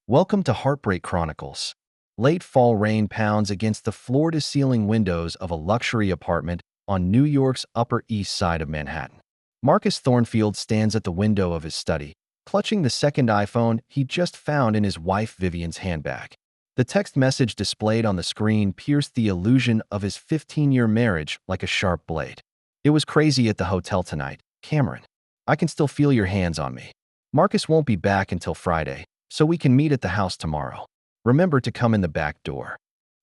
Welcome to Heartbreak Chronicles. Late fall rain pounds against the floor-to-ceiling windows of a luxury apartment on New York's Upper East Side of Manhattan. Marcus Thornfield stands at the window of his study, clutching the second iPhone he just found in his wife Vivian's handbag. The text message displayed on the screen pierced the illusion of his 15-year marriage like a sharp blade. "It was crazy at the hotel tonight, Cameron. I can still feel your hands on me. Marcus won't be back until Friday, so we can meet at the house tomorrow. Remember to come in the back door."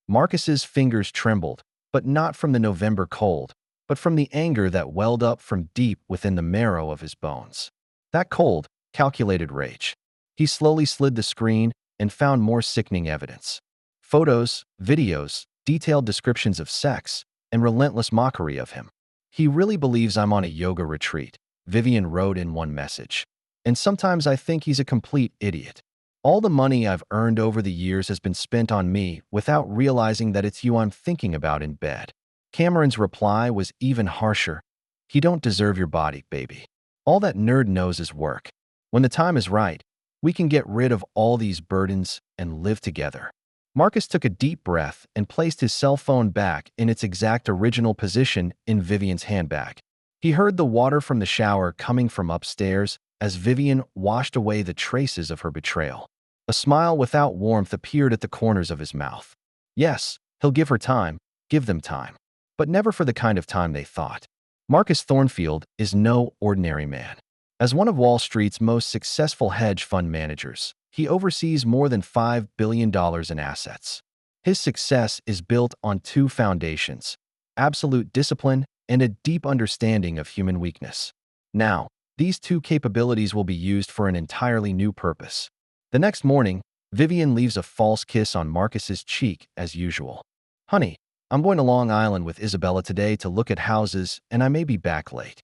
Marcus's fingers trembled, but not from the November cold, but from the anger that welled up from deep within the marrow of his bones. That cold, calculated rage. He slowly slid the screen and found more sickening evidence. Photos, videos, detailed descriptions of sex, and relentless mockery of him. "He really believes I'm on a yoga retreat," Vivian wrote in one message. "And sometimes I think he's a complete idiot. All the money I've earned over the years has been spent on me without realizing that it's you I'm thinking about in bed." Cameron's reply was even harsher. "He don't deserve your body, baby. All that nerd knows is work. When the time is right, we can get rid of all these burdens and live together." Marcus took a deep breath and placed his cell phone back in its exact original position in Vivian's handbag. He heard the water from the shower coming from upstairs as Vivian washed away the traces of her betrayal. A smile without warmth appeared at the corners of his mouth. Yes, he'll give her time, give them time. But never for the kind of time they thought. Marcus Thornfield is no ordinary man. As one of Wall Street's most successful hedge fund managers, he oversees more than $5 billion in assets. His success is built on two foundations: absolute discipline and a deep understanding of human weakness. Now, these two capabilities will be used for an entirely new purpose. The next morning, Vivian leaves a false kiss on Marcus's cheek as usual. "Honey, I'm going to Long Island with Isabella today to look at houses, and I may be back late."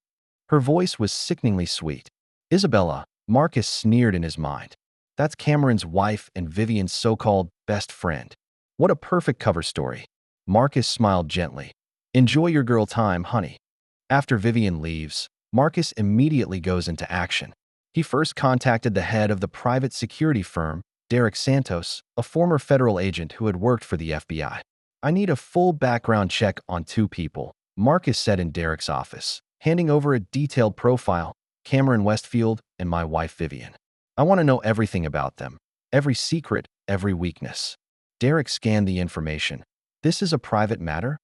Her voice was sickeningly sweet. "Isabella," Marcus sneered in his mind. "That's Cameron's wife and Vivian's so-called best friend. What a perfect cover story." Marcus smiled gently. "Enjoy your girl time, honey." After Vivian leaves, Marcus immediately goes into action. He first contacted the head of the private security firm, Derek Santos, a former federal agent who had worked for the FBI. "I need a full background check on two people," Marcus said in Derek's office, handing over a detailed profile: "Cameron Westfield and my wife Vivian. I want to know everything about them, every secret, every weakness." Derek scanned the information. "This is a private matter?"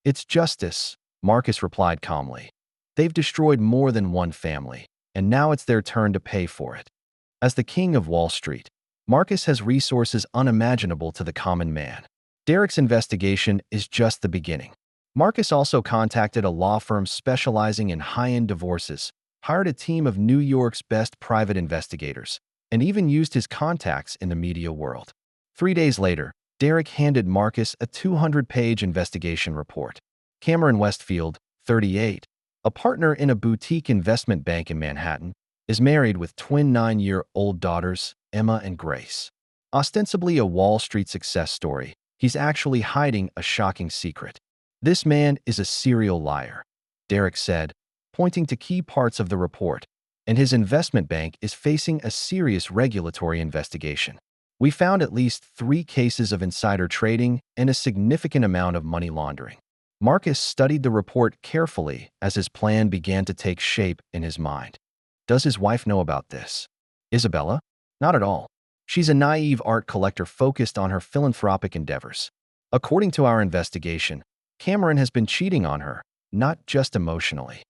"It's justice," Marcus replied calmly. "They've destroyed more than one family, and now it's their turn to pay for it." As the king of Wall Street, Marcus has resources unimaginable to the common man. Derek's investigation is just the beginning. Marcus also contacted a law firm specializing in high-end divorces, hired a team of New York's best private investigators, and even used his contacts in the media world. 3 days later, Derek handed Marcus a 200-page investigation report. Cameron Westfield, 38, a partner in a boutique investment bank in Manhattan, is married with twin 9-year-old daughters, Emma and Grace. Ostensibly a Wall Street success story, he's actually hiding a shocking secret. "This man is a serial liar," Derek said, pointing to key parts of the report, "and his investment bank is facing a serious regulatory investigation. We found at least 3 cases of insider trading and a significant amount of money laundering." Marcus studied the report carefully as his plan began to take shape in his mind. Does his wife know about this? Isabella? Not at all. She's a naive art collector focused on her philanthropic endeavors. According to our investigation, Cameron has been cheating on her, not just emotionally.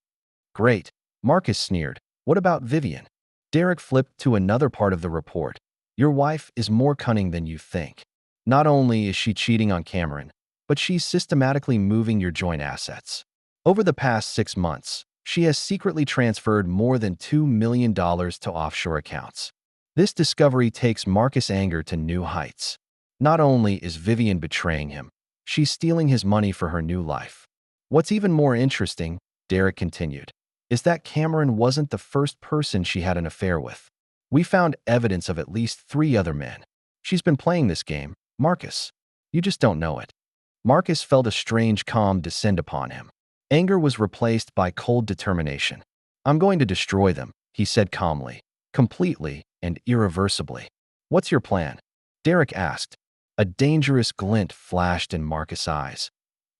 Great, Marcus sneered. What about Vivian? Derek flipped to another part of the report. Your wife is more cunning than you think. Not only is she cheating on Cameron, but she's systematically moving your joint assets. Over the past 6 months, she has secretly transferred more than $2 million to offshore accounts. This discovery takes Marcus' anger to new heights. Not only is Vivian betraying him, she's stealing his money for her new life. What's even more interesting, Derek continued, is that Cameron wasn't the first person she had an affair with. We found evidence of at least 3 other men. She's been playing this game, Marcus. You just don't know it. Marcus felt a strange calm descend upon him. Anger was replaced by cold determination. "I'm going to destroy them," he said calmly, "completely and irreversibly." "What's your plan?" Derek asked. A dangerous glint flashed in Marcus' eyes.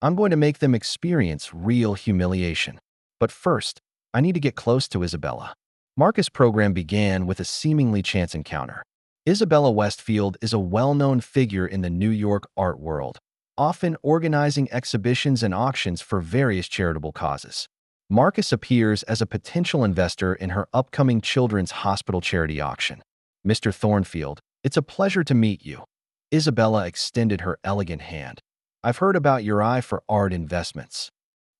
I'm going to make them experience real humiliation. But first, I need to get close to Isabella. Marcus' program began with a seemingly chance encounter. Isabella Westfield is a well-known figure in the New York art world, often organizing exhibitions and auctions for various charitable causes. Marcus appears as a potential investor in her upcoming children's hospital charity auction. Mr. Thornfield, it's a pleasure to meet you. Isabella extended her elegant hand. I've heard about your eye for art investments.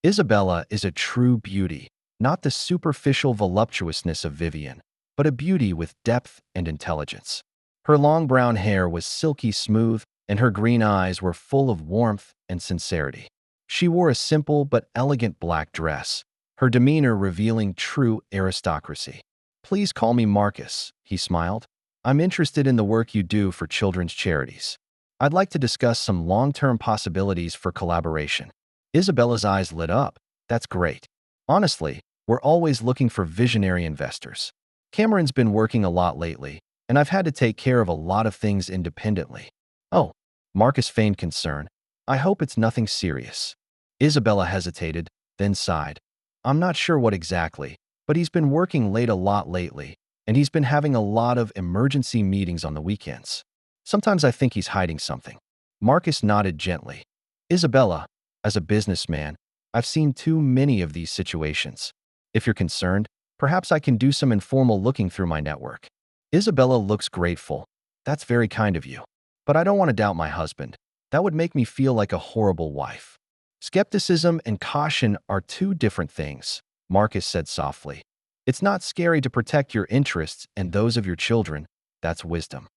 Isabella is a true beauty, not the superficial voluptuousness of Vivian, but a beauty with depth and intelligence. Her long brown hair was silky smooth, and her green eyes were full of warmth and sincerity. She wore a simple but elegant black dress, her demeanor revealing true aristocracy. Please call me Marcus, he smiled. I'm interested in the work you do for children's charities. I'd like to discuss some long-term possibilities for collaboration. Isabella's eyes lit up. That's great. Honestly, we're always looking for visionary investors. Cameron's been working a lot lately, and I've had to take care of a lot of things independently. Oh, Marcus feigned concern. I hope it's nothing serious. Isabella hesitated, then sighed. I'm not sure what exactly, but he's been working late a lot lately, and he's been having a lot of emergency meetings on the weekends. Sometimes I think he's hiding something. Marcus nodded gently. Isabella, as a businessman, I've seen too many of these situations. If you're concerned, perhaps I can do some informal looking through my network. Isabella looks grateful. That's very kind of you. But I don't want to doubt my husband. That would make me feel like a horrible wife. Skepticism and caution are two different things, Marcus said softly. It's not scary to protect your interests and those of your children. That's wisdom.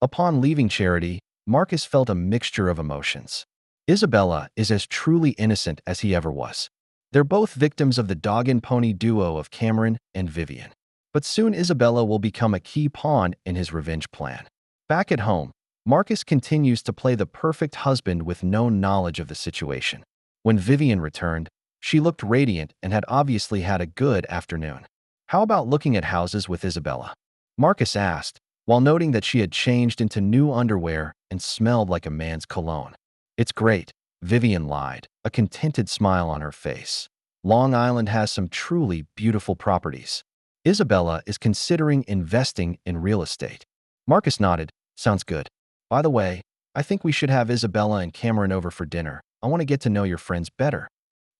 Upon leaving charity, Marcus felt a mixture of emotions. Isabella is as truly innocent as he ever was. They're both victims of the dog and pony duo of Cameron and Vivian. But soon Isabella will become a key pawn in his revenge plan. Back at home, Marcus continues to play the perfect husband with no knowledge of the situation. When Vivian returned, she looked radiant and had obviously had a good afternoon. How about looking at houses with Isabella? Marcus asked, while noting that she had changed into new underwear and smelled like a man's cologne. It's great, Vivian lied, a contented smile on her face. Long Island has some truly beautiful properties. Isabella is considering investing in real estate. Marcus nodded. Sounds good. By the way, I think we should have Isabella and Cameron over for dinner. I want to get to know your friends better.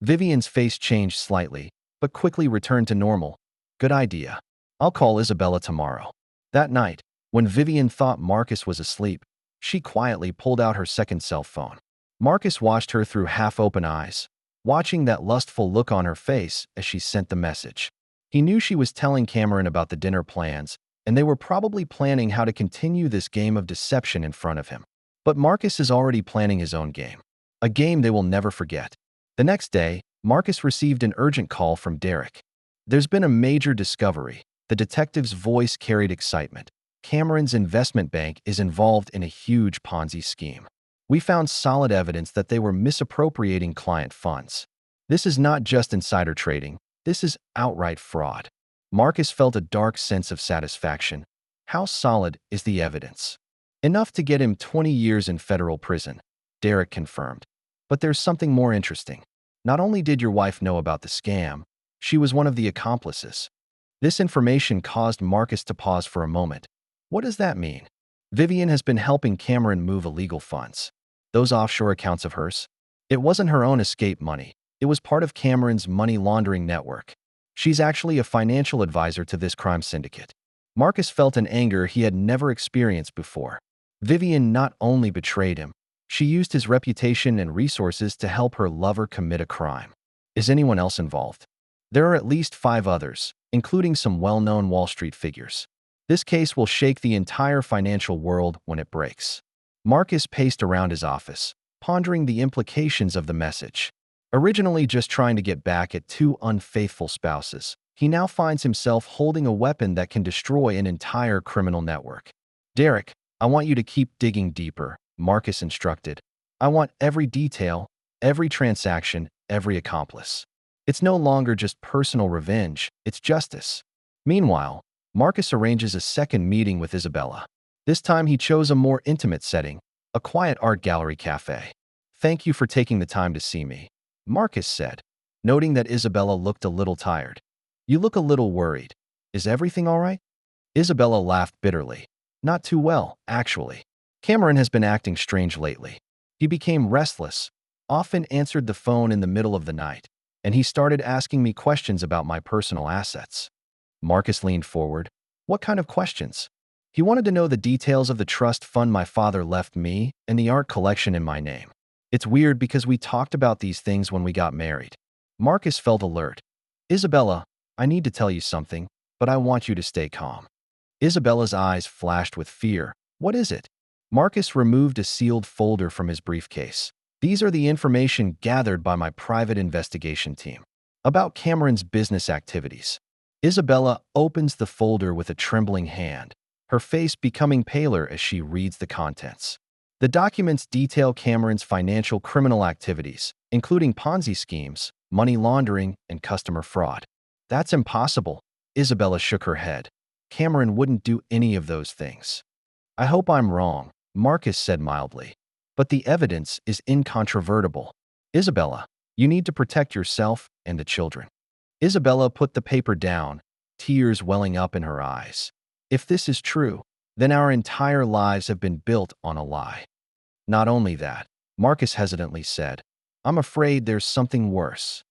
Vivian's face changed slightly, but quickly returned to normal. Good idea. I'll call Isabella tomorrow. That night, when Vivian thought Marcus was asleep, she quietly pulled out her second cell phone. Marcus watched her through half-open eyes, watching that lustful look on her face as she sent the message. He knew she was telling Cameron about the dinner plans, and they were probably planning how to continue this game of deception in front of him. But Marcus is already planning his own game. A game they will never forget. The next day, Marcus received an urgent call from Derek. There's been a major discovery. The detective's voice carried excitement. Cameron's investment bank is involved in a huge Ponzi scheme. We found solid evidence that they were misappropriating client funds. This is not just insider trading. This is outright fraud. Marcus felt a dark sense of satisfaction. How solid is the evidence? Enough to get him 20 years in federal prison, Derek confirmed. But there's something more interesting. Not only did your wife know about the scam, she was one of the accomplices. This information caused Marcus to pause for a moment. What does that mean? Vivian has been helping Cameron move illegal funds. Those offshore accounts of hers? It wasn't her own escape money. It was part of Cameron's money laundering network. She's actually a financial advisor to this crime syndicate. Marcus felt an anger he had never experienced before. Vivian not only betrayed him, she used his reputation and resources to help her lover commit a crime. Is anyone else involved? There are at least 5 others, including some well-known Wall Street figures. This case will shake the entire financial world when it breaks. Marcus paced around his office, pondering the implications of the message. Originally just trying to get back at 2 unfaithful spouses, he now finds himself holding a weapon that can destroy an entire criminal network. Derek, I want you to keep digging deeper, Marcus instructed. I want every detail, every transaction, every accomplice. It's no longer just personal revenge, it's justice. Meanwhile, Marcus arranges a second meeting with Isabella. This time he chose a more intimate setting, a quiet art gallery cafe. "Thank you for taking the time to see me," Marcus said, noting that Isabella looked a little tired. "You look a little worried. Is everything all right?" Isabella laughed bitterly. "Not too well, actually. Cameron has been acting strange lately. He became restless, often answered the phone in the middle of the night, and he started asking me questions about my personal assets." Marcus leaned forward. "What kind of questions?" "He wanted to know the details of the trust fund my father left me and the art collection in my name. It's weird because we talked about these things when we got married." Marcus felt alert. "Isabella, I need to tell you something, but I want you to stay calm." Isabella's eyes flashed with fear. "What is it?" Marcus removed a sealed folder from his briefcase. "These are the information gathered by my private investigation team about Cameron's business activities." Isabella opens the folder with a trembling hand, her face becoming paler as she reads the contents. The documents detail Cameron's financial criminal activities, including Ponzi schemes, money laundering, and customer fraud. "That's impossible." Isabella shook her head. "Cameron wouldn't do any of those things." "I hope I'm wrong," Marcus said mildly. "But the evidence is incontrovertible. Isabella, you need to protect yourself and the children." Isabella put the paper down, tears welling up in her eyes. "If this is true, then our entire lives have been built on a lie." "Not only that," Marcus hesitantly said, "I'm afraid there's something worse."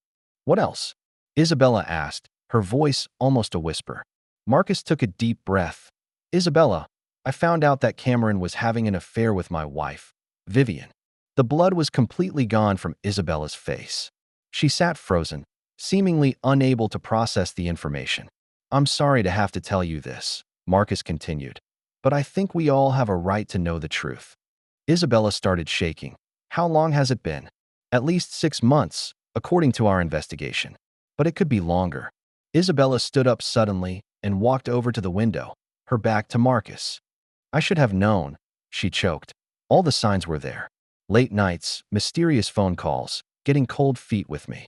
"What else?" Isabella asked, her voice almost a whisper. Marcus took a deep breath. "Isabella, I found out that Cameron was having an affair with my wife, Vivian." The blood was completely gone from Isabella's face. She sat frozen, seemingly unable to process the information. "I'm sorry to have to tell you this," Marcus continued, "but I think we all have a right to know the truth." Isabella started shaking. "How long has it been?" "At least 6 months, according to our investigation. But it could be longer." Isabella stood up suddenly and walked over to the window, her back to Marcus. "I should have known," she choked. "All the signs were there. Late nights, mysterious phone calls, getting cold feet with me."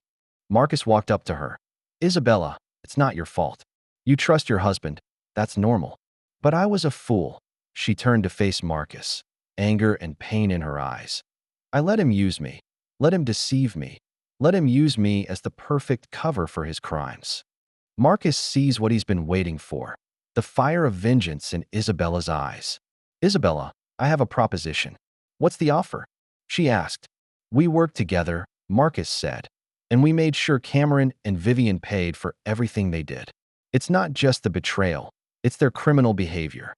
Marcus walked up to her. "Isabella, it's not your fault. You trust your husband. That's normal." "But I was a fool." She turned to face Marcus, anger and pain in her eyes. "I let him use me. Let him deceive me. Let him use me as the perfect cover for his crimes." Marcus sees what he's been waiting for, the fire of vengeance in Isabella's eyes. "Isabella, I have a proposition." "What's the offer?" she asked. "We worked together," Marcus said, "and we made sure Cameron and Vivian paid for everything they did. It's not just the betrayal, it's their criminal behavior."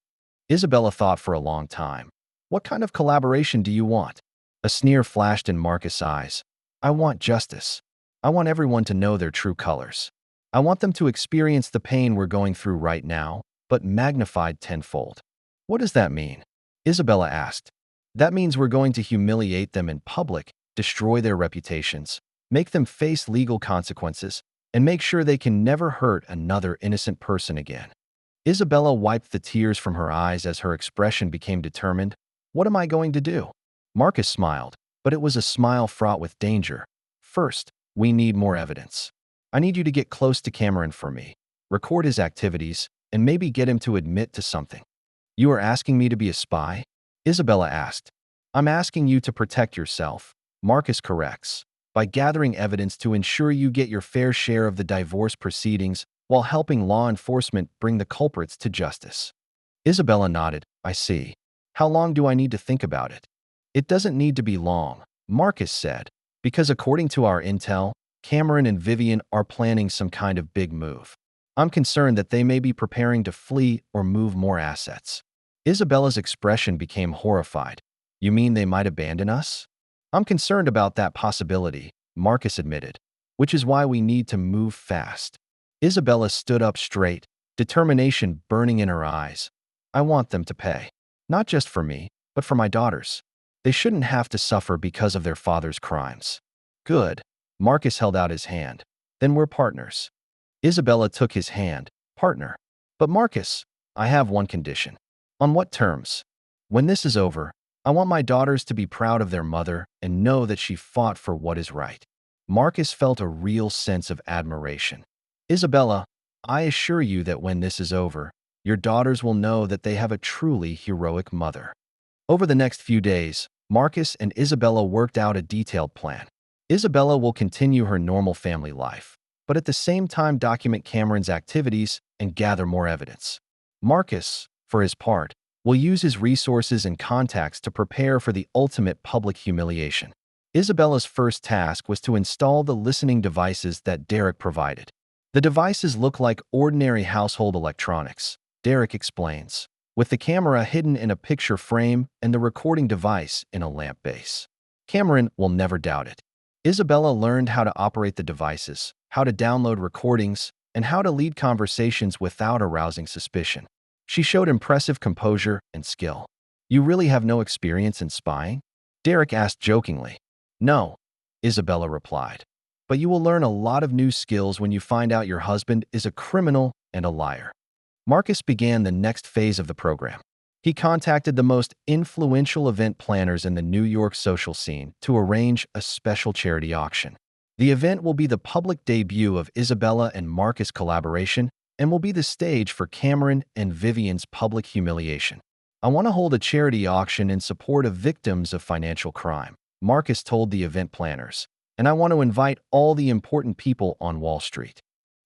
Isabella thought for a long time. "What kind of collaboration do you want?" A sneer flashed in Marcus' eyes. "I want justice. I want everyone to know their true colors. I want them to experience the pain we're going through right now, but magnified tenfold." "What does that mean?" Isabella asked. "That means we're going to humiliate them in public, destroy their reputations, make them face legal consequences, and make sure they can never hurt another innocent person again." Isabella wiped the tears from her eyes as her expression became determined. "What am I going to do?" Marcus smiled, but it was a smile fraught with danger. "First, we need more evidence. I need you to get close to Cameron for me, record his activities, and maybe get him to admit to something." "You are asking me to be a spy?" Isabella asked. "I'm asking you to protect yourself," Marcus corrects, "by gathering evidence to ensure you get your fair share of the divorce proceedings while helping law enforcement bring the culprits to justice." Isabella nodded. "I see. How long do I need to think about it?" "It doesn't need to be long," Marcus said, "because according to our intel, Cameron and Vivian are planning some kind of big move. I'm concerned that they may be preparing to flee or move more assets." Isabella's expression became horrified. "You mean they might abandon us?" "I'm concerned about that possibility," Marcus admitted, "which is why we need to move fast." Isabella stood up straight, determination burning in her eyes. "I want them to pay. Not just for me, but for my daughters. They shouldn't have to suffer because of their father's crimes." "Good." Marcus held out his hand. "Then we're partners." Isabella took his hand. "Partner." "But Marcus, I have one condition." "On what terms?" "When this is over, I want my daughters to be proud of their mother and know that she fought for what is right." Marcus felt a real sense of admiration. "Isabella, I assure you that when this is over, Your daughters will know that they have a truly heroic mother. Over the next few days, Marcus and Isabella worked out a detailed plan. Isabella will continue her normal family life, but at the same time document Cameron's activities and gather more evidence. Marcus, for his part, will use his resources and contacts to prepare for the ultimate public humiliation. Isabella's first task was to install the listening devices that Derek provided. The devices look like ordinary household electronics, Derek explains, with the camera hidden in a picture frame and the recording device in a lamp base. Cameron will never doubt it. Isabella learned how to operate the devices, how to download recordings, and how to lead conversations without arousing suspicion. She showed impressive composure and skill. "You really have no experience in spying?" Derek asked jokingly. "No," Isabella replied. "But you will learn a lot of new skills when you find out your husband is a criminal and a liar." Marcus began the next phase of the program. He contacted the most influential event planners in the New York social scene to arrange a special charity auction. The event will be the public debut of Isabella and Marcus' collaboration and will be the stage for Cameron and Vivian's public humiliation. "I want to hold a charity auction in support of victims of financial crime," Marcus told the event planners, "and I want to invite all the important people on Wall Street."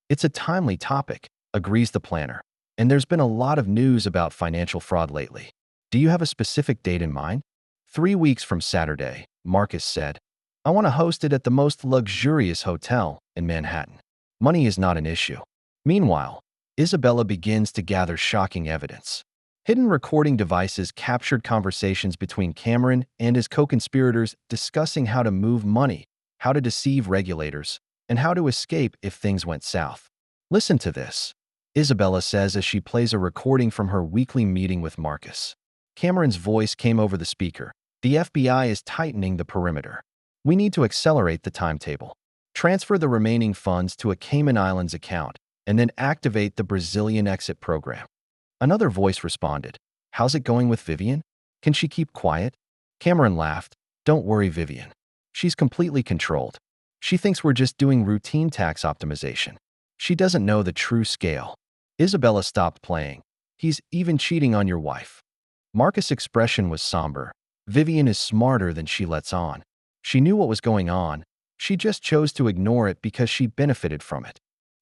"It's a timely topic," agrees the planner. "And there's been a lot of news about financial fraud lately. Do you have a specific date in mind?" 3 weeks from Saturday," Marcus said. "I want to host it at the most luxurious hotel in Manhattan. Money is not an issue." Meanwhile, Isabella begins to gather shocking evidence. Hidden recording devices captured conversations between Cameron and his co-conspirators discussing how to move money, how to deceive regulators, and how to escape if things went south. "Listen to this," Isabella says as she plays a recording from her weekly meeting with Marcus. Cameron's voice came over the speaker. "The FBI is tightening the perimeter. We need to accelerate the timetable. Transfer the remaining funds to a Cayman Islands account and then activate the Brazilian exit program." Another voice responded, "How's it going with Vivian? Can she keep quiet?" Cameron laughed. "Don't worry, Vivian. She's completely controlled. She thinks we're just doing routine tax optimization. She doesn't know the true scale." Isabella stopped playing. "He's even cheating on your wife." Marcus' expression was somber. "Vivian is smarter than she lets on. She knew what was going on. She just chose to ignore it because she benefited from it."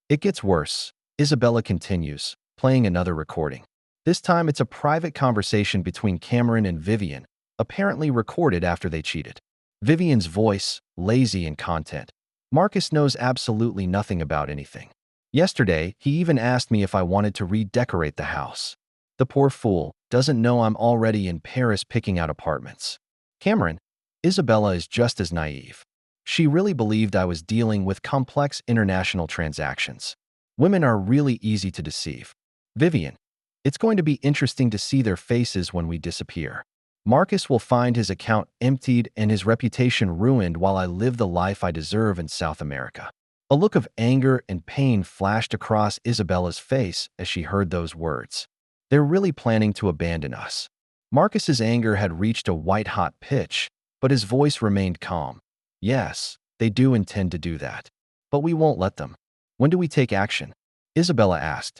"It gets worse," Isabella continues, playing another recording. This time it's a private conversation between Cameron and Vivian, apparently recorded after they cheated. Vivian's voice, lazy in content. "Marcus knows absolutely nothing about anything. Yesterday, he even asked me if I wanted to redecorate the house. The poor fool doesn't know I'm already in Paris picking out apartments." Cameron, Isabella is just as naive. She really believed I was dealing with complex international transactions. Women are really easy to deceive. Vivian, it's going to be interesting to see their faces when we disappear. Marcus will find his account emptied and his reputation ruined while I live the life I deserve in South America. A look of anger and pain flashed across Isabella's face as she heard those words. They're really planning to abandon us. Marcus's anger had reached a white-hot pitch, but his voice remained calm. "Yes, they do intend to do that. But we won't let them." "When do we take action?" Isabella asked.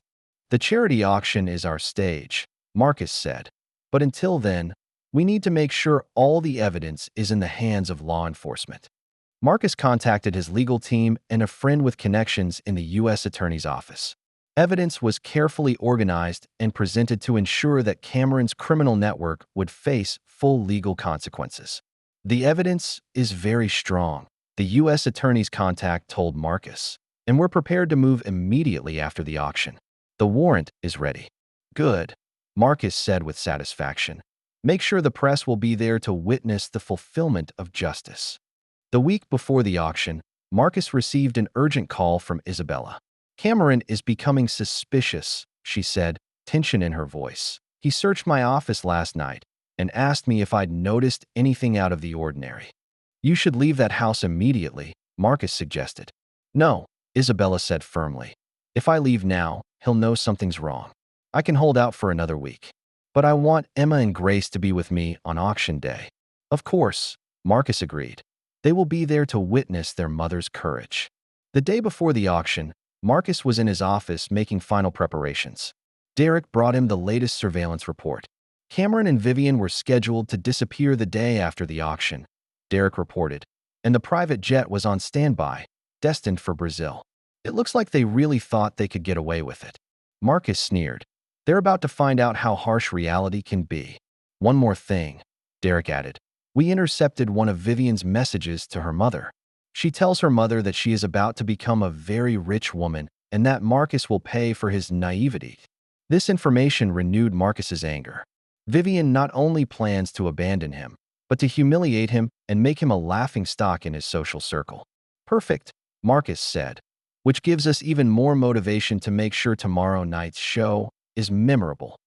"The charity auction is our stage," Marcus said. "But until then, we need to make sure all the evidence is in the hands of law enforcement." Marcus contacted his legal team and a friend with connections in the U.S. Attorney's Office. Evidence was carefully organized and presented to ensure that Cameron's criminal network would face full legal consequences. "The evidence is very strong," the U.S. Attorney's contact told Marcus, "and we're prepared to move immediately after the auction. The warrant is ready." "Good," Marcus said with satisfaction. "Make sure the press will be there to witness the fulfillment of justice." The week before the auction, Marcus received an urgent call from Isabella. "Cameron is becoming suspicious," she said, tension in her voice. "He searched my office last night and asked me if I'd noticed anything out of the ordinary." "You should leave that house immediately," Marcus suggested. "No," Isabella said firmly. "If I leave now, he'll know something's wrong. I can hold out for another week. But I want Emma and Grace to be with me on auction day." "Of course," Marcus agreed. "They will be there to witness their mother's courage." The day before the auction, Marcus was in his office making final preparations. Derek brought him the latest surveillance report. Cameron and Vivian were scheduled to disappear the day after the auction, Derek reported, and the private jet was on standby, destined for Brazil. It looks like they really thought they could get away with it. Marcus sneered. They're about to find out how harsh reality can be. One more thing, Derek added. We intercepted one of Vivian's messages to her mother. She tells her mother that she is about to become a very rich woman and that Marcus will pay for his naivety. This information renewed Marcus's anger. Vivian not only plans to abandon him, but to humiliate him and make him a laughingstock in his social circle. Perfect, Marcus said, which gives us even more motivation to make sure tomorrow night's show is memorable.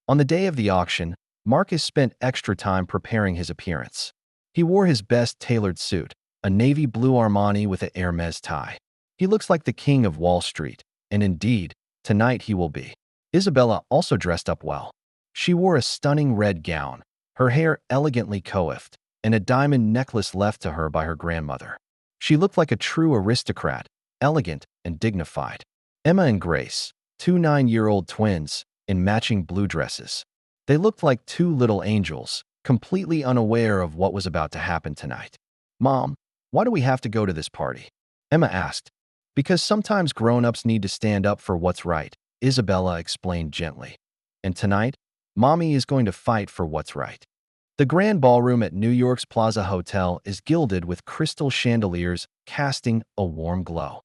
On the day of the auction, Marcus spent extra time preparing his appearance. He wore his best tailored suit, a navy blue Armani with an Hermes tie. He looks like the king of Wall Street, and indeed, tonight he will be. Isabella also dressed up well. She wore a stunning red gown, her hair elegantly coiffed, and a diamond necklace left to her by her grandmother. She looked like a true aristocrat, elegant and dignified. Emma and Grace, two 9-year-old twins, in matching blue dresses. They looked like two little angels, completely unaware of what was about to happen tonight. Mom, why do we have to go to this party? Emma asked. Because sometimes grown-ups need to stand up for what's right, Isabella explained gently. And tonight, Mommy is going to fight for what's right. The grand ballroom at New York's Plaza Hotel is gilded with crystal chandeliers casting a warm glow.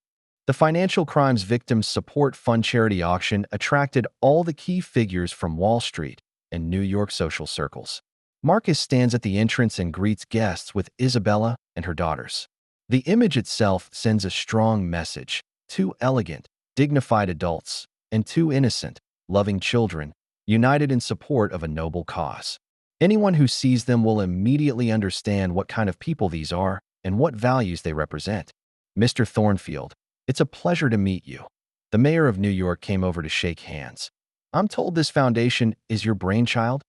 The Financial Crimes Victims Support Fund charity auction attracted all the key figures from Wall Street and New York social circles. Marcus stands at the entrance and greets guests with Isabella and her daughters. The image itself sends a strong message. Two elegant, dignified adults and two innocent, loving children, united in support of a noble cause. Anyone who sees them will immediately understand what kind of people these are and what values they represent. Mr. Thornfield, it's a pleasure to meet you. The mayor of New York came over to shake hands. I'm told this foundation is your brainchild?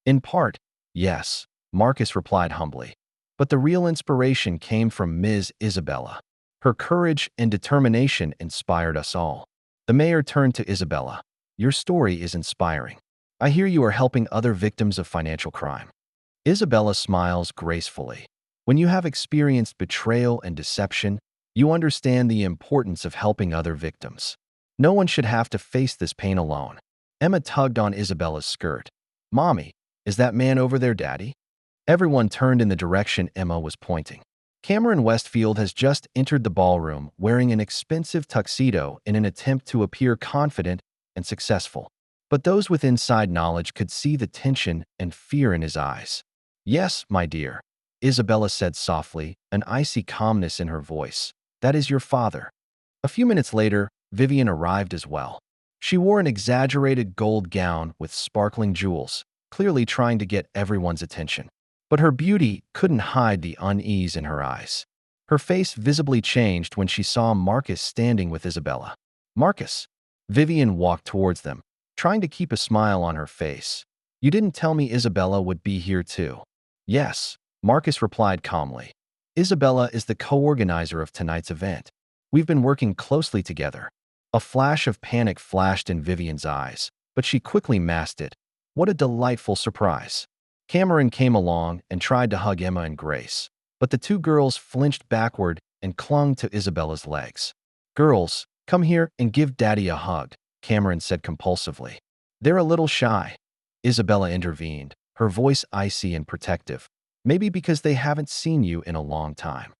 In part, yes, Marcus replied humbly. But the real inspiration came from Ms. Isabella. Her courage and determination inspired us all. The mayor turned to Isabella. Your story is inspiring. I hear you are helping other victims of financial crime. Isabella smiles gracefully. When you have experienced betrayal and deception, you understand the importance of helping other victims. No one should have to face this pain alone. Emma tugged on Isabella's skirt. Mommy, is that man over there Daddy? Everyone turned in the direction Emma was pointing. Cameron Westfield has just entered the ballroom wearing an expensive tuxedo in an attempt to appear confident and successful. But those with inside knowledge could see the tension and fear in his eyes. Yes, my dear, Isabella said softly, an icy calmness in her voice. That is your father. A few minutes later, Vivian arrived as well. She wore an exaggerated gold gown with sparkling jewels, clearly trying to get everyone's attention. But her beauty couldn't hide the unease in her eyes. Her face visibly changed when she saw Marcus standing with Isabella. Marcus. Vivian walked towards them, trying to keep a smile on her face. You didn't tell me Isabella would be here too. Yes, Marcus replied calmly. Isabella is the co-organizer of tonight's event. We've been working closely together. A flash of panic flashed in Vivian's eyes, but she quickly masked it. What a delightful surprise. Cameron came along and tried to hug Emma and Grace, but the two girls flinched backward and clung to Isabella's legs. Girls, come here and give Daddy a hug, Cameron said compulsively. They're a little shy. Isabella intervened, her voice icy and protective. Maybe because they haven't seen you in a long time.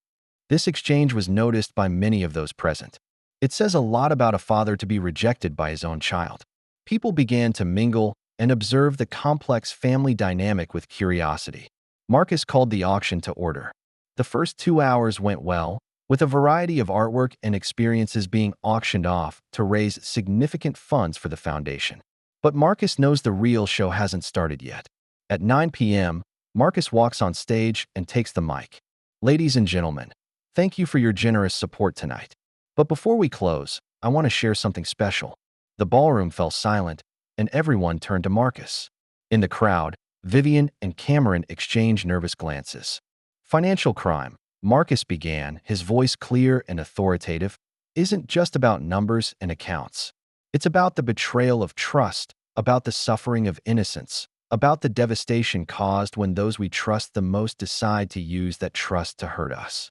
This exchange was noticed by many of those present. It says a lot about a father to be rejected by his own child. People began to mingle and observe the complex family dynamic with curiosity. Marcus called the auction to order. The first 2 hours went well, with a variety of artwork and experiences being auctioned off to raise significant funds for the foundation. But Marcus knows the real show hasn't started yet. At 9 p.m., Marcus walks on stage and takes the mic. Ladies and gentlemen, thank you for your generous support tonight. But before we close, I want to share something special. The ballroom fell silent, and everyone turned to Marcus. In the crowd, Vivian and Cameron exchanged nervous glances. Financial crime, Marcus began, his voice clear and authoritative, isn't just about numbers and accounts. It's about the betrayal of trust, about the suffering of innocence, about the devastation caused when those we trust the most decide to use that trust to hurt us.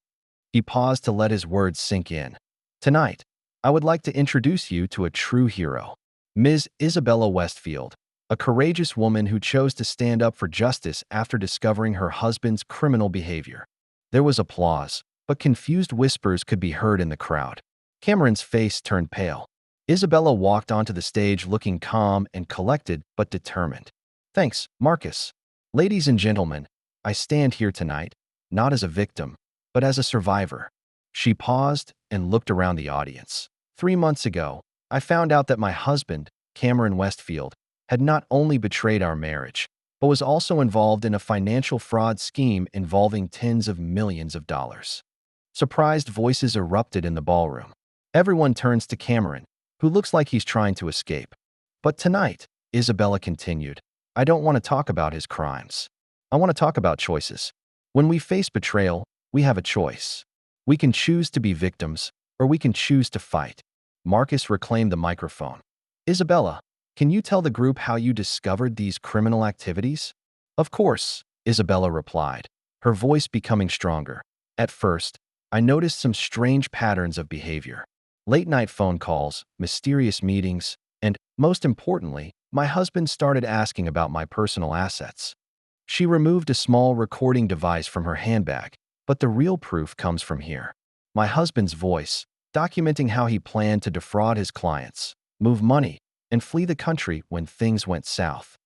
He paused to let his words sink in. Tonight, I would like to introduce you to a true hero, Ms. Isabella Westfield, a courageous woman who chose to stand up for justice after discovering her husband's criminal behavior. There was applause, but confused whispers could be heard in the crowd. Cameron's face turned pale. Isabella walked onto the stage looking calm and collected but determined. Thanks, Marcus. Ladies and gentlemen, I stand here tonight, not as a victim, but as a survivor. She paused and looked around the audience. 3 months ago, I found out that my husband, Cameron Westfield, had not only betrayed our marriage, but was also involved in a financial fraud scheme involving tens of millions of dollars. Surprised voices erupted in the ballroom. Everyone turns to Cameron, who looks like he's trying to escape. But tonight, Isabella continued, I don't want to talk about his crimes. I want to talk about choices. When we face betrayal, we have a choice. We can choose to be victims, or we can choose to fight. Marcus reclaimed the microphone. Isabella, can you tell the group how you discovered these criminal activities? Of course, Isabella replied, her voice becoming stronger. At first, I noticed some strange patterns of behavior. Late-night phone calls, mysterious meetings, and, most importantly, my husband started asking about my personal assets. She removed a small recording device from her handbag, but the real proof comes from here. My husband's voice, documenting how he planned to defraud his clients, move money, and flee the country when things went south.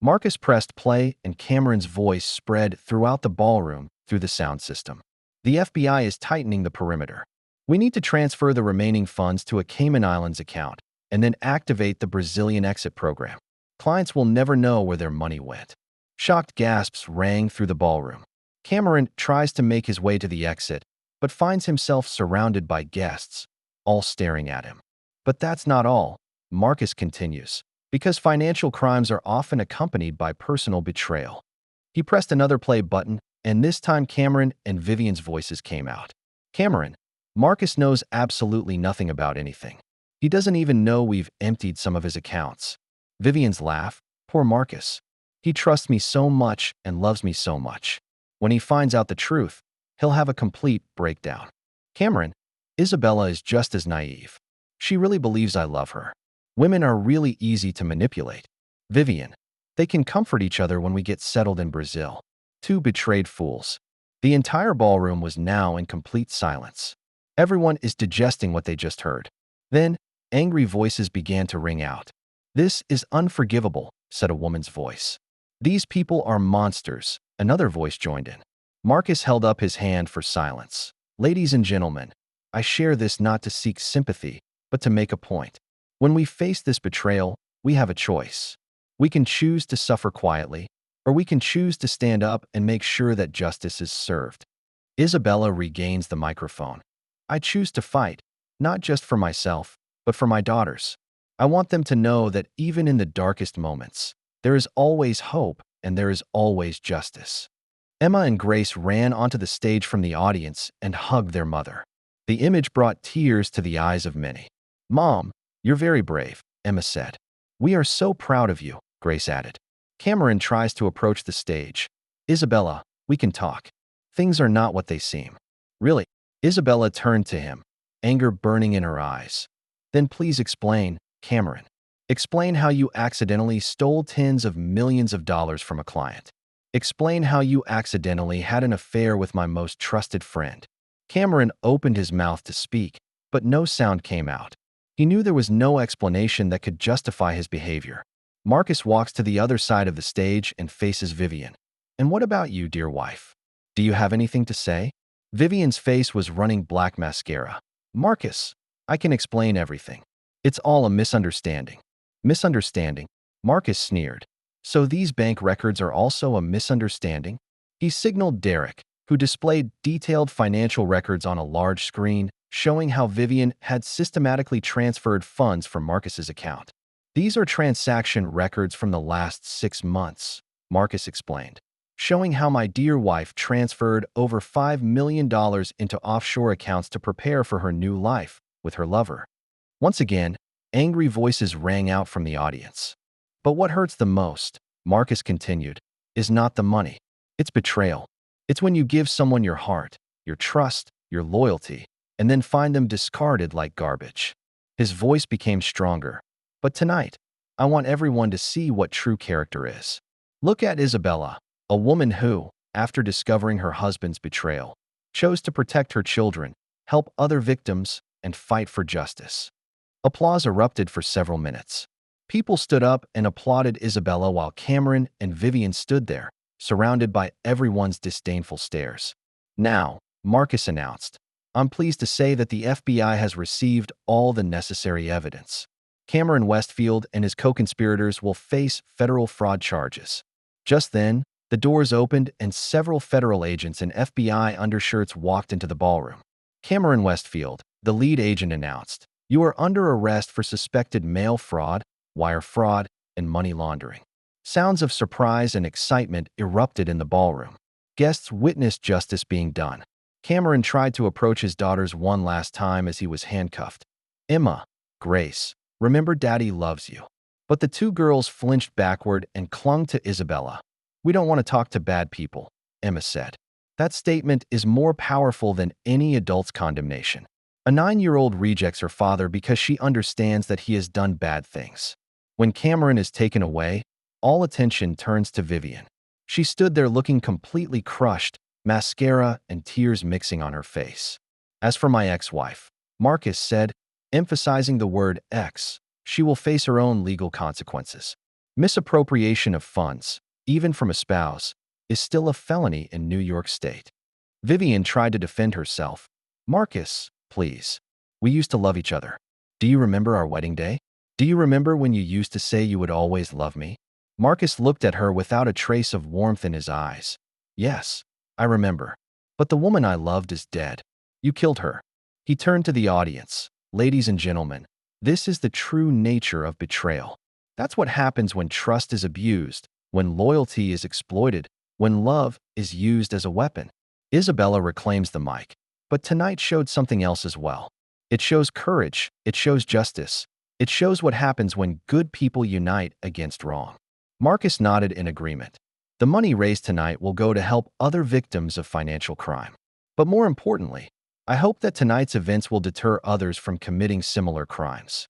Marcus pressed play and Cameron's voice spread throughout the ballroom through the sound system. The FBI is tightening the perimeter. We need to transfer the remaining funds to a Cayman Islands account and then activate the Brazilian exit program. Clients will never know where their money went. Shocked gasps rang through the ballroom. Cameron tries to make his way to the exit, but finds himself surrounded by guests, all staring at him. But that's not all, Marcus continues, because financial crimes are often accompanied by personal betrayal. He pressed another play button, and this time Cameron and Vivian's voices came out. Cameron, Marcus knows absolutely nothing about anything. He doesn't even know we've emptied some of his accounts. Vivian's laugh, poor Marcus. He trusts me so much and loves me so much. When he finds out the truth, he'll have a complete breakdown. Cameron, Isabella is just as naive. She really believes I love her. Women are really easy to manipulate. Vivian, they can comfort each other when we get settled in Brazil. Two betrayed fools. The entire ballroom was now in complete silence. Everyone is digesting what they just heard. Then, angry voices began to ring out. This is unforgivable, said a woman's voice. These people are monsters, another voice joined in. Marcus held up his hand for silence. Ladies and gentlemen, I share this not to seek sympathy, but to make a point. When we face this betrayal, we have a choice. We can choose to suffer quietly, or we can choose to stand up and make sure that justice is served. Isabella regains the microphone. I choose to fight, not just for myself, but for my daughters. I want them to know that even in the darkest moments, there is always hope and there is always justice. Emma and Grace ran onto the stage from the audience and hugged their mother. The image brought tears to the eyes of many. Mom, you're very brave, Emma said. We are so proud of you, Grace added. Cameron tries to approach the stage. Isabella, we can talk. Things are not what they seem. Really? Isabella turned to him, anger burning in her eyes. Then please explain, Cameron. Explain how you accidentally stole tens of millions of dollars from a client. Explain how you accidentally had an affair with my most trusted friend. Cameron opened his mouth to speak, but no sound came out. He knew there was no explanation that could justify his behavior. Marcus walks to the other side of the stage and faces Vivian. And what about you, dear wife? Do you have anything to say? Vivian's face was running black mascara. Marcus, I can explain everything. It's all a misunderstanding. Misunderstanding? Marcus sneered. So these bank records are also a misunderstanding? He signaled Derek, who displayed detailed financial records on a large screen, showing how Vivian had systematically transferred funds from Marcus's account. These are transaction records from the last 6 months, Marcus explained, showing how my dear wife transferred over $5 million into offshore accounts to prepare for her new life with her lover. Once again, angry voices rang out from the audience. But what hurts the most, Marcus continued, is not the money. It's betrayal. It's when you give someone your heart, your trust, your loyalty, and then find them discarded like garbage. His voice became stronger. But tonight, I want everyone to see what true character is. Look at Isabella, a woman who, after discovering her husband's betrayal, chose to protect her children, help other victims, and fight for justice. Applause erupted for several minutes. People stood up and applauded Isabella while Cameron and Vivian stood there, surrounded by everyone's disdainful stares. Now, Marcus announced, I'm pleased to say that the FBI has received all the necessary evidence. Cameron Westfield and his co-conspirators will face federal fraud charges. Just then, the doors opened and several federal agents and FBI undershirts walked into the ballroom. Cameron Westfield, the lead agent, announced, "You are under arrest for suspected mail fraud, wire fraud, and money laundering." Sounds of surprise and excitement erupted in the ballroom. Guests witnessed justice being done. Cameron tried to approach his daughters one last time as he was handcuffed. "Emma, Grace, remember Daddy loves you." But the two girls flinched backward and clung to Isabella. "We don't want to talk to bad people," Emma said. That statement is more powerful than any adult's condemnation. A 9-year-old rejects her father because she understands that he has done bad things. When Cameron is taken away, all attention turns to Vivian. She stood there looking completely crushed, mascara and tears mixing on her face. "As for my ex-wife," Marcus said, emphasizing the word ex, "she will face her own legal consequences. Misappropriation of funds, even from a spouse, is still a felony in New York State." Vivian tried to defend herself. "Marcus, please. We used to love each other. Do you remember our wedding day? Do you remember when you used to say you would always love me?" Marcus looked at her without a trace of warmth in his eyes. "Yes, I remember. But the woman I loved is dead. You killed her." He turned to the audience. "Ladies and gentlemen, this is the true nature of betrayal. That's what happens when trust is abused, when loyalty is exploited, when love is used as a weapon." Isabella reclaims the mic. But tonight showed something else as well. It shows courage. It shows justice. It shows what happens when good people unite against wrong. Marcus nodded in agreement. The money raised tonight will go to help other victims of financial crime. But more importantly, I hope that tonight's events will deter others from committing similar crimes.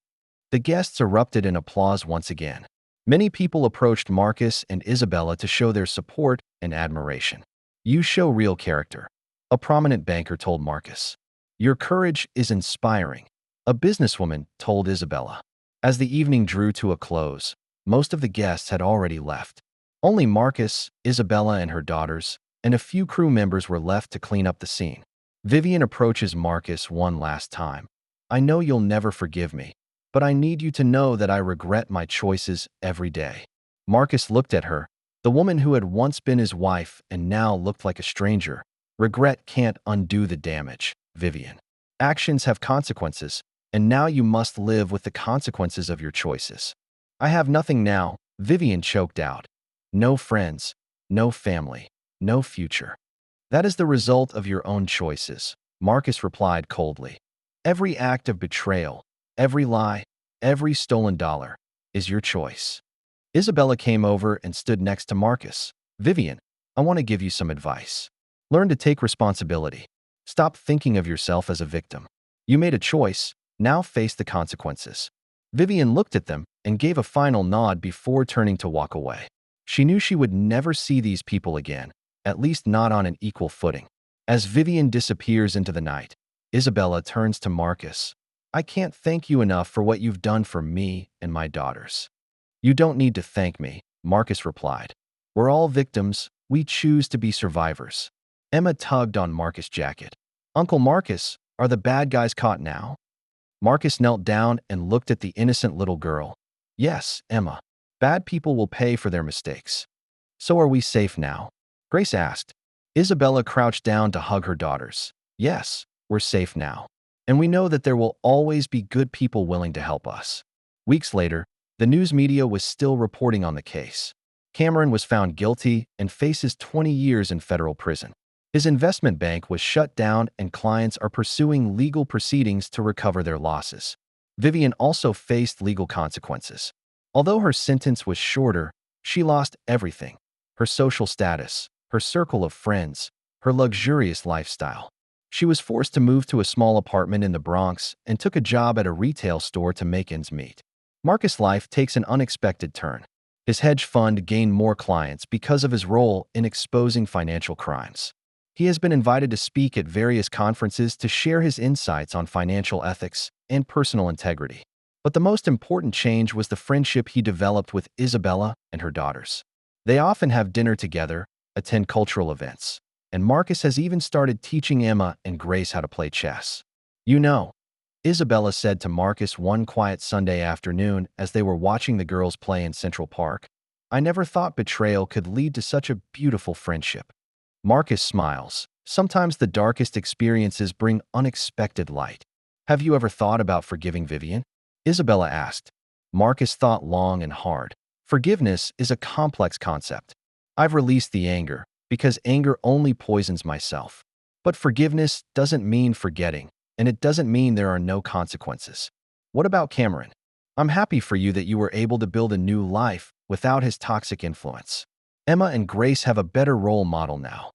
The guests erupted in applause once again. Many people approached Marcus and Isabella to show their support and admiration. "You show real character," a prominent banker told Marcus. "Your courage is inspiring," a businesswoman told Isabella. As the evening drew to a close, most of the guests had already left. Only Marcus, Isabella and her daughters, and a few crew members were left to clean up the scene. Vivian approaches Marcus one last time. "I know you'll never forgive me, but I need you to know that I regret my choices every day." Marcus looked at her, the woman who had once been his wife and now looked like a stranger. "Regret can't undo the damage, Vivian. Actions have consequences, and now you must live with the consequences of your choices." "I have nothing now," Vivian choked out. "No friends, no family, no future." "That is the result of your own choices," Marcus replied coldly. "Every act of betrayal, every lie, every stolen dollar is your choice." Isabella came over and stood next to Marcus. "Vivian, I want to give you some advice. Learn to take responsibility. Stop thinking of yourself as a victim. You made a choice, now face the consequences." Vivian looked at them and gave a final nod before turning to walk away. She knew she would never see these people again, at least not on an equal footing. As Vivian disappears into the night, Isabella turns to Marcus. "I can't thank you enough for what you've done for me and my daughters." "You don't need to thank me," Marcus replied. "We're all victims. We choose to be survivors." Emma tugged on Marcus' jacket. "Uncle Marcus, are the bad guys caught now?" Marcus knelt down and looked at the innocent little girl. "Yes, Emma. Bad people will pay for their mistakes." "So are we safe now?" Grace asked. Isabella crouched down to hug her daughters. "Yes, we're safe now. And we know that there will always be good people willing to help us." Weeks later, the news media was still reporting on the case. Cameron was found guilty and faces 20 years in federal prison. His investment bank was shut down and clients are pursuing legal proceedings to recover their losses. Vivian also faced legal consequences. Although her sentence was shorter, she lost everything: her social status, her circle of friends, her luxurious lifestyle. She was forced to move to a small apartment in the Bronx and took a job at a retail store to make ends meet. Marcus' life takes an unexpected turn. His hedge fund gained more clients because of his role in exposing financial crimes. He has been invited to speak at various conferences to share his insights on financial ethics and personal integrity. But the most important change was the friendship he developed with Isabella and her daughters. They often have dinner together, attend cultural events, and Marcus has even started teaching Emma and Grace how to play chess. "You know," Isabella said to Marcus one quiet Sunday afternoon as they were watching the girls play in Central Park, "I never thought betrayal could lead to such a beautiful friendship." Marcus smiles. Sometimes the darkest experiences bring unexpected light. "Have you ever thought about forgiving Vivian?" Isabella asked. Marcus thought long and hard. "Forgiveness is a complex concept. I've released the anger, because anger only poisons myself. But forgiveness doesn't mean forgetting, and it doesn't mean there are no consequences." "What about Cameron? I'm happy for you that you were able to build a new life without his toxic influence. Emma and Grace have a better role model now."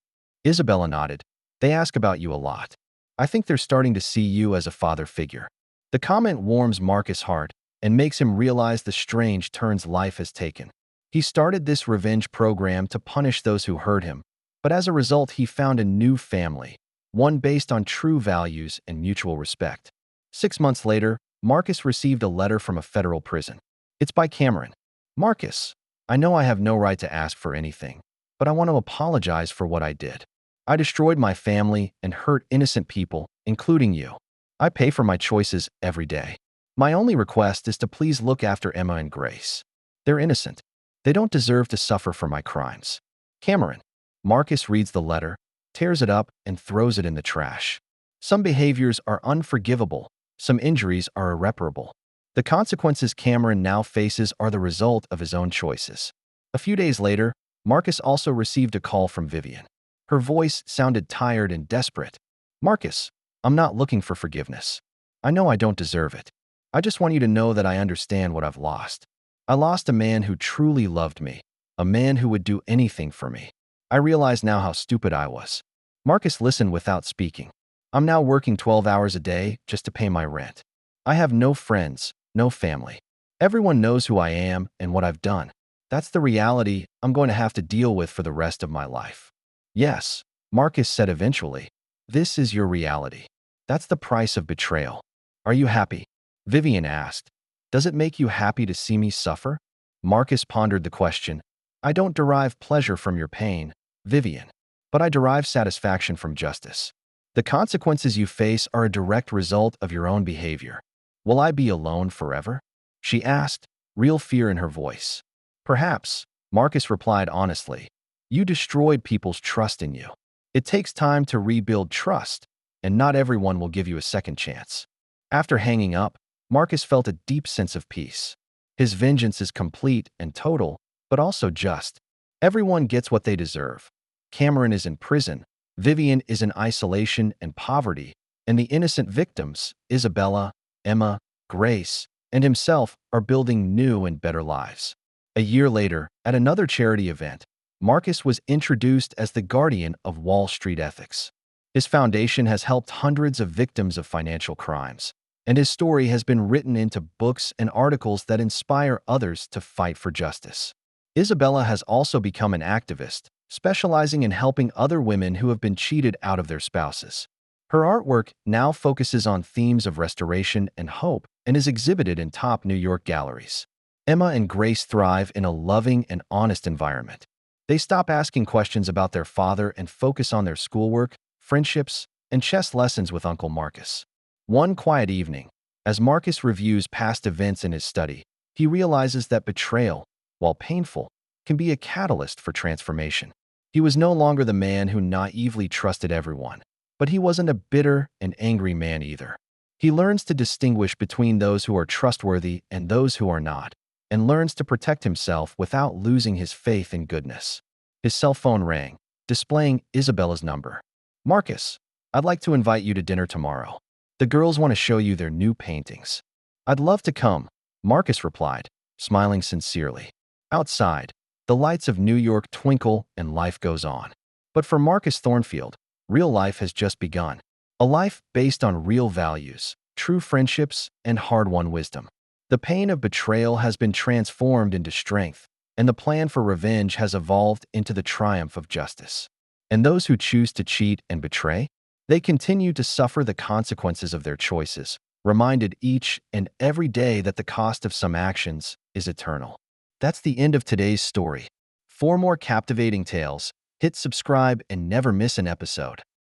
Isabella nodded. "They ask about you a lot. I think they're starting to see you as a father figure." The comment warms Marcus' heart and makes him realize the strange turns life has taken. He started this revenge program to punish those who hurt him, but as a result he found a new family, one based on true values and mutual respect. 6 months later, Marcus received a letter from a federal prison. It's by Cameron. "Marcus, I know I have no right to ask for anything, but I want to apologize for what I did. I destroyed my family and hurt innocent people, including you. I pay for my choices every day. My only request is to please look after Emma and Grace. They're innocent. They don't deserve to suffer for my crimes. Cameron." Marcus reads the letter, tears it up, and throws it in the trash. Some behaviors are unforgivable. Some injuries are irreparable. The consequences Cameron now faces are the result of his own choices. A few days later, Marcus also received a call from Vivian. Her voice sounded tired and desperate. "Marcus, I'm not looking for forgiveness. I know I don't deserve it. I just want you to know that I understand what I've lost. I lost a man who truly loved me, a man who would do anything for me. I realize now how stupid I was." Marcus listened without speaking. "I'm now working 12 hours a day just to pay my rent. I have no friends, no family. Everyone knows who I am and what I've done. That's the reality I'm going to have to deal with for the rest of my life." "Yes," Marcus said eventually. "This is your reality. That's the price of betrayal. Are you happy?" Vivian asked. "Does it make you happy to see me suffer?" Marcus pondered the question. "I don't derive pleasure from your pain, Vivian, but I derive satisfaction from justice. The consequences you face are a direct result of your own behavior. Will I be alone forever?" she asked, real fear in her voice. "Perhaps," Marcus replied honestly. "You destroyed people's trust in you. It takes time to rebuild trust, and not everyone will give you a second chance." After hanging up, Marcus felt a deep sense of peace. His vengeance is complete and total, but also just. Everyone gets what they deserve. Cameron is in prison, Vivian is in isolation and poverty, and the innocent victims, Isabella, Emma, Grace, and himself, are building new and better lives. A year later, at another charity event, Marcus was introduced as the guardian of Wall Street ethics. His foundation has helped hundreds of victims of financial crimes, and his story has been written into books and articles that inspire others to fight for justice. Isabella has also become an activist, specializing in helping other women who have been cheated out of their spouses. Her artwork now focuses on themes of restoration and hope and is exhibited in top New York galleries. Emma and Grace thrive in a loving and honest environment. They stop asking questions about their father and focus on their schoolwork, friendships, and chess lessons with Uncle Marcus. One quiet evening, as Marcus reviews past events in his study, he realizes that betrayal, while painful, can be a catalyst for transformation. He was no longer the man who naively trusted everyone, but he wasn't a bitter and angry man either. He learns to distinguish between those who are trustworthy and those who are not, and learns to protect himself without losing his faith in goodness. His cell phone rang, displaying Isabella's number. "Marcus, I'd like to invite you to dinner tomorrow. The girls want to show you their new paintings." "I'd love to come," Marcus replied. smiling sincerely. Outside, the lights of New York twinkle and life goes on. But for Marcus Thornfield, real life has just begun. A life based on real values, true friendships, and hard-won wisdom. The pain of betrayal has been transformed into strength, and the plan for revenge has evolved into the triumph of justice. And those who choose to cheat and betray, they continue to suffer the consequences of their choices, reminded each and every day that the cost of some actions is eternal. That's the end of today's story. For more captivating tales, hit subscribe and never miss an episode.